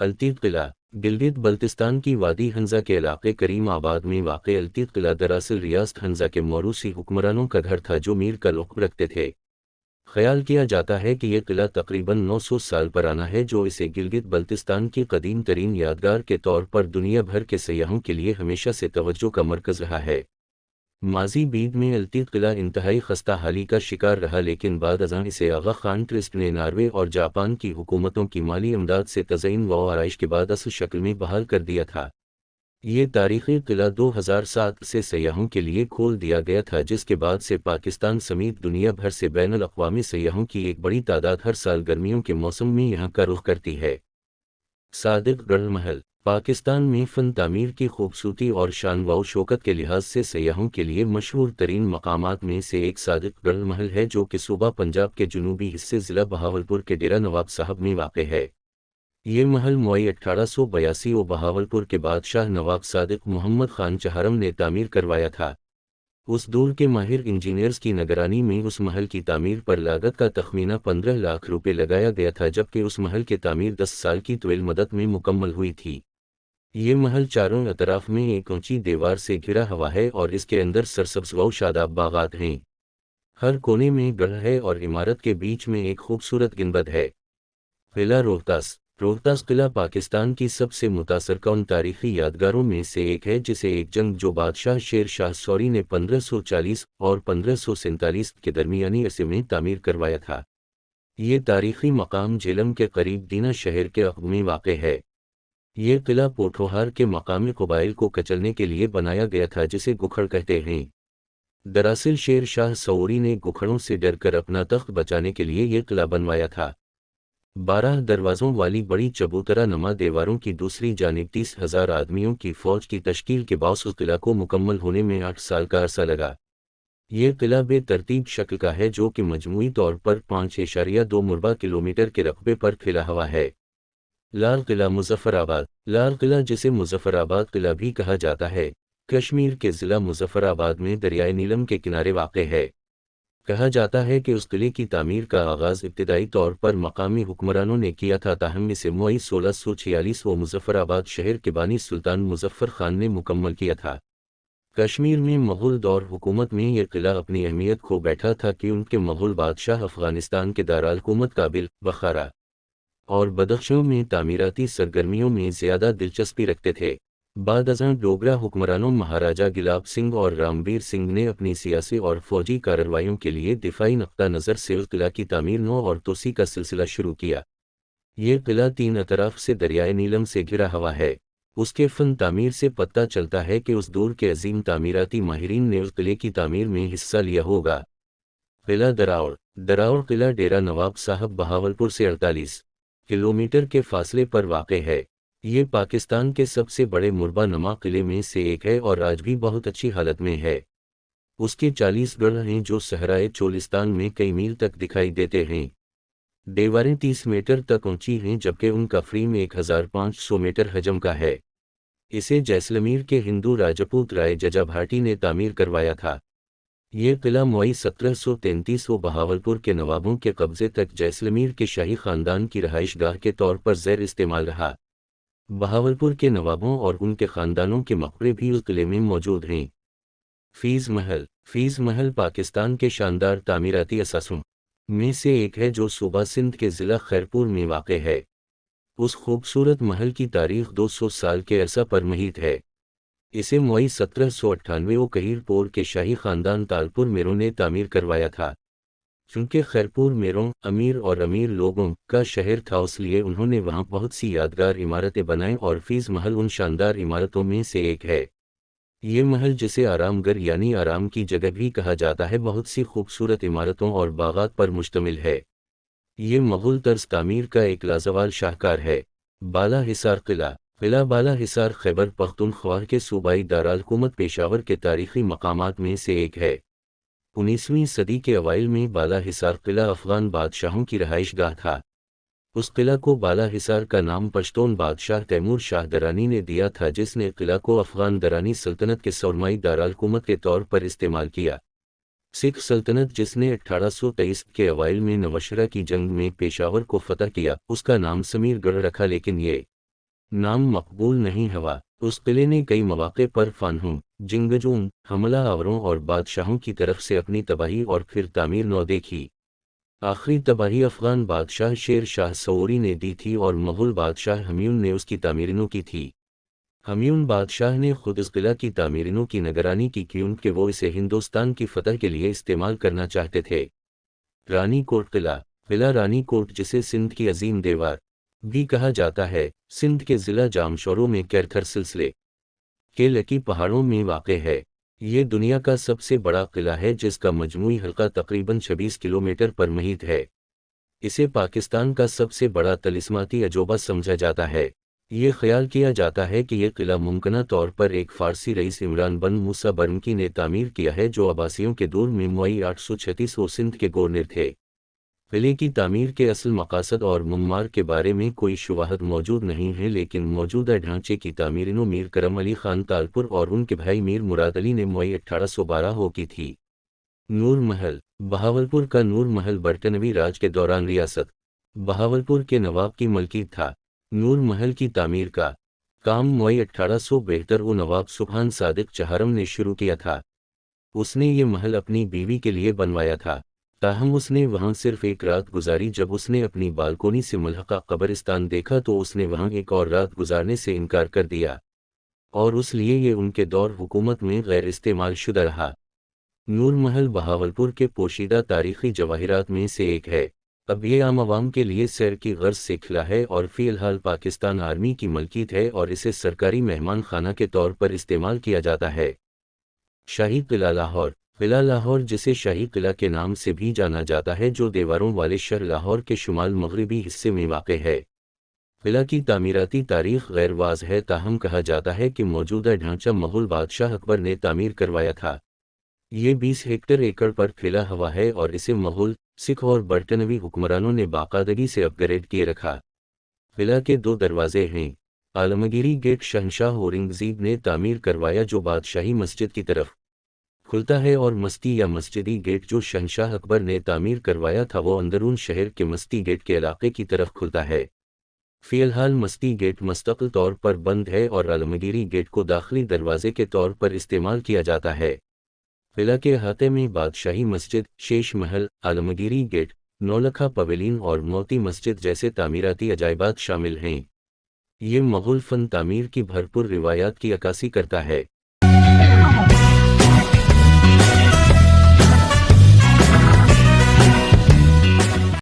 التیت قلعہ گلگت بلتستان کی وادی حنزہ کے علاقے کریم آباد میں واقع التیت قلعہ دراصل ریاست حنزہ کے موروثی حکمرانوں کا گھر تھا جو میر کا لقب رکھتے تھے۔ خیال کیا جاتا ہے کہ یہ قلعہ تقریباً 900 سال پرانا ہے، جو اسے گلگت بلتستان کی قدیم ترین یادگار کے طور پر دنیا بھر کے سیاحوں کے لیے ہمیشہ سے توجہ کا مرکز رہا ہے۔ ماضی بعید میں التیت قلعہ انتہائی خستہ حالی کا شکار رہا، لیکن بعد ازاں اسے آغا خان ٹرسٹ نے ناروے اور جاپان کی حکومتوں کی مالی امداد سے تزئین و آرائش کے بعد اصل شکل میں بحال کر دیا تھا۔ یہ تاریخی قلعہ 2007 سے سیاحوں کے لیے کھول دیا گیا تھا، جس کے بعد سے پاکستان سمیت دنیا بھر سے بین الاقوامی سیاحوں کی ایک بڑی تعداد ہر سال گرمیوں کے موسم میں یہاں کا رخ کرتی ہے۔ صادق گڑھ محل پاکستان میں فن تعمیر کی خوبصورتی اور شان و شوکت کے لحاظ سے سیاحوں کے لیے مشہور ترین مقامات میں سے ایک صادق گڑھ محل ہے، جو کہ صوبہ پنجاب کے جنوبی حصے ضلع بہاولپور کے ڈیرہ نواب صاحب میں واقع ہے۔ یہ محل مئی 1882 و بہاولپور کے بادشاہ نواب صادق محمد خان چہارم نے تعمیر کروایا تھا۔ اس دور کے ماہر انجینئرز کی نگرانی میں اس محل کی تعمیر پر لاگت کا تخمینہ 15 لاکھ روپے لگایا گیا تھا، جبکہ اس محل کی تعمیر 10 سال کی طویل مدت میں مکمل ہوئی تھی۔ یہ محل چاروں اطراف میں ایک اونچی دیوار سے گھرا ہوا ہے اور اس کے اندر سرسبز و شاداب باغات ہیں۔ ہر کونے میں گڑھ ہے اور عمارت کے بیچ میں ایک خوبصورت گنبد ہے۔ قلعہ روہتاس روہتاس قلعہ پاکستان کی سب سے متاثر کن تاریخی یادگاروں میں سے ایک ہے، جسے ایک جنگ جو بادشاہ شیر شاہ سوری نے 1540 اور 1547 کے درمیانی عرصے میں تعمیر کروایا تھا۔ یہ تاریخی مقام جہلم کے قریب دینہ شہر کے عقب میں واقع ہے۔ یہ قلعہ پوٹھوہار کے مقامی قبائل کو کچلنے کے لیے بنایا گیا تھا، جسے گکھڑ کہتے ہیں۔ دراصل شیر شاہ سوری نے گکھڑوں سے ڈر کر اپنا تخت بچانے کے لیے یہ قلعہ بنوایا تھا۔ 12 دروازوں والی بڑی چبوترا نما دیواروں کی دوسری جانب 30,000 آدمیوں کی فوج کی تشکیل کے باوجود قلعہ کو مکمل ہونے میں 8 سال کا عرصہ لگا۔ یہ قلعہ بے ترتیب شکل کا ہے، جو کہ مجموعی طور پر 5.2 مربع کلومیٹر کے رقبے پر پھیلا ہوا ہے۔ لال قلعہ مظفر آباد لال قلعہ، جسے مظفر آباد قلعہ بھی کہا جاتا ہے، کشمیر کے ضلع مظفر آباد میں دریائے نیلم کے کنارے واقع ہے۔ کہا جاتا ہے کہ اس قلعے کی تعمیر کا آغاز ابتدائی طور پر مقامی حکمرانوں نے کیا تھا، تاہم اسے مئی 1646 و مظفر آباد شہر کے بانی سلطان مظفر خان نے مکمل کیا تھا۔ کشمیر میں مغل دور حکومت میں یہ قلعہ اپنی اہمیت کھو بیٹھا تھا، کہ ان کے مغل بادشاہ افغانستان کے دارالحکومت کابل، بخارا اور بدخشاں میں تعمیراتی سرگرمیوں میں زیادہ دلچسپی رکھتے تھے۔ بعد ازاں ڈوگرا حکمرانوں مہاراجہ گلاب سنگھ اور رامبیر سنگھ نے اپنی سیاسی اور فوجی کارروائیوں کے لیے دفاعی نقطہ نظر سے اس قلعہ کی تعمیر نو اور توسیع کا سلسلہ شروع کیا۔ یہ قلعہ 3 اطراف سے دریائے نیلم سے گھرا ہوا ہے۔ اس کے فن تعمیر سے پتہ چلتا ہے کہ اس دور کے عظیم تعمیراتی ماہرین نے اس قلعے کی تعمیر میں حصہ لیا ہوگا۔ قلعہ دراوڑ دراوڑ قلعہ ڈیرہ نواب صاحب بہاولپور سے 48 کلومیٹر کے فاصلے پر واقع ہے۔ یہ پاکستان کے سب سے بڑے مربع نما قلعے میں سے ایک ہے اور آج بھی بہت اچھی حالت میں ہے۔ اس کے 40 گڑھ ہیں جو صحرائے چولستان میں کئی میل تک دکھائی دیتے ہیں۔ دیواریں 30 میٹر تک اونچی ہیں، جبکہ ان کا فریم 1500 میٹر حجم کا ہے۔ اسے جیسلمیر کے ہندو راجپوت رائے ججا بھاٹی نے تعمیر کروایا تھا۔ یہ قلعہ مئی 1733 و بہاولپور کے نوابوں کے قبضے تک جیسلمیر کے شاہی خاندان کی رہائش گاہ کے طور پر زیر استعمال رہا۔ بہاولپور کے نوابوں اور ان کے خاندانوں کے مقبرے بھی اس قلعے میں موجود ہیں۔ فیض محل پاکستان کے شاندار تعمیراتی اثاثوں میں سے ایک ہے، جو صوبہ سندھ کے ضلع خیرپور میں واقع ہے۔ اس خوبصورت محل کی تاریخ 200 سال کے عرصہ پر محیط ہے۔ اسے مئی 1798 و کہیر پور کے شاہی خاندان تالپور میروں نے تعمیر کروایا تھا۔ چونکہ خیرپور میروں امیر اور امیر لوگوں کا شہر تھا، اس لیے انہوں نے وہاں بہت سی یادگار عمارتیں بنائیں اور فیض محل ان شاندار عمارتوں میں سے ایک ہے۔ یہ محل، جسے آرام گھر یعنی آرام کی جگہ بھی کہا جاتا ہے، بہت سی خوبصورت عمارتوں اور باغات پر مشتمل ہے۔ یہ مغل طرز تعمیر کا ایک لازوال شاہکار ہے۔ بالا حصار قلعہ بالا حصار خیبر پختونخوا کے صوبائی دارالحکومت پشاور کے تاریخی مقامات میں سے ایک ہے۔ 19ویں صدی کے اوائل میں بالا حصار قلعہ افغان بادشاہوں کی رہائش گاہ تھا۔ اس قلعہ کو بالا حصار کا نام پشتون بادشاہ تیمور شاہ درانی نے دیا تھا، جس نے قلعہ کو افغان درانی سلطنت کے سرمائی دارالحکومت کے طور پر استعمال کیا۔ سکھ سلطنت، جس نے 1823 کے اوائل میں نوشہرہ کی جنگ میں پشاور کو فتح کیا، اس کا نام سمیر گڑھ رکھا، لیکن یہ نام مقبول نہیں ہوا۔ اس قلعے نے کئی مواقع پر فانہوں، جنگجوؤں، حملہ آوروں اور بادشاہوں کی طرف سے اپنی تباہی اور پھر تعمیر نو دیکھی۔ آخری تباہی افغان بادشاہ شیر شاہ سوری نے دی تھی اور مغل بادشاہ ہمیون نے اس کی تعمیر نو کی تھی۔ ہمیون بادشاہ نے خود اس قلعہ کی تعمیر نو کی نگرانی کی کیونکہ وہ اسے ہندوستان کی فتح کے لیے استعمال کرنا چاہتے تھے۔ رانی کوٹ قلعہ۔ قلعہ رانی کوٹ، جسے سندھ کی عظیم دیوار بھی کہا جاتا ہے، سندھ کے ضلع جامشورو میں کیرتھر سلسلے کے لکی پہاڑوں میں واقع ہے۔ یہ دنیا کا سب سے بڑا قلعہ ہے جس کا مجموعی حلقہ تقریباً 26 کلومیٹر پر محیط ہے۔ اسے پاکستان کا سب سے بڑا طلسماتی عجوبہ سمجھا جاتا ہے۔ یہ خیال کیا جاتا ہے کہ یہ قلعہ ممکنہ طور پر ایک فارسی رئیس عمران بن موسیٰ برمکی نے تعمیر کیا ہے جو عباسیوں کے دور میں مئی 836 و سندھ کے گورنر تھے۔ قلعے کی تعمیر کے اصل مقاصد اور معمار کے بارے میں کوئی شواہد موجود نہیں ہے، لیکن موجودہ ڈھانچے کی تعمیر نو میر کرم علی خان تالپور اور ان کے بھائی میر مراد علی نے مئی 1812 کی تھی۔ نور محل۔ بہاولپور کا نور محل برطانوی راج کے دوران ریاست بہاولپور کے نواب کی ملکیت تھا۔ نور محل کی تعمیر کا کام مئی 1872 و نواب سبحان صادق چہارم نے شروع کیا تھا۔ اس نے یہ محل اپنی بیوی کے لیے بنوایا تھا، تاہم اس نے وہاں صرف ایک رات گزاری۔ جب اس نے اپنی بالکونی سے ملحقہ قبرستان دیکھا تو اس نے وہاں ایک اور رات گزارنے سے انکار کر دیا، اور اس لیے یہ ان کے دور حکومت میں غیر استعمال شدہ رہا۔ نور محل بہاولپور کے پوشیدہ تاریخی جواہرات میں سے ایک ہے۔ اب یہ عام عوام کے لیے سیر کی غرض سے کھلا ہے اور فی الحال پاکستان آرمی کی ملکیت ہے اور اسے سرکاری مہمان خانہ کے طور پر استعمال کیا جاتا ہے۔ شاہی قلعہ لاہور۔ قلعہ لاہور، جسے شاہی قلعہ کے نام سے بھی جانا جاتا ہے، جو دیواروں والے شہر لاہور کے شمال مغربی حصے میں واقع ہے۔ قلعہ کی تعمیراتی تاریخ غیر واضح ہے، تاہم کہا جاتا ہے کہ موجودہ ڈھانچہ مغل بادشاہ اکبر نے تعمیر کروایا تھا۔ یہ 20 ایکڑ پر پھیلا ہوا ہے اور اسے مغل، سکھ اور برطانوی حکمرانوں نے باقاعدگی سے اپ گریڈ کیے رکھا۔ قلعہ کے دو دروازے ہیں۔ عالمگیری گیٹ شہنشاہ اورنگزیب نے تعمیر کروایا جو بادشاہی مسجد کی طرف کھلتا ہے، اور مستی یا مسجدی گیٹ جو شہنشاہ اکبر نے تعمیر کروایا تھا وہ اندرون شہر کے مستی گیٹ کے علاقے کی طرف کھلتا ہے۔ فی الحال مستی گیٹ مستقل طور پر بند ہے اور عالمگیری گیٹ کو داخلی دروازے کے طور پر استعمال کیا جاتا ہے۔ قلعہ کے احاطے میں بادشاہی مسجد، شیش محل، عالمگیری گیٹ، نولکھا پویلین اور موتی مسجد جیسے تعمیراتی عجائبات شامل ہیں۔ یہ مغل فن تعمیر کی بھرپور روایات کی عکاسی کرتا ہے۔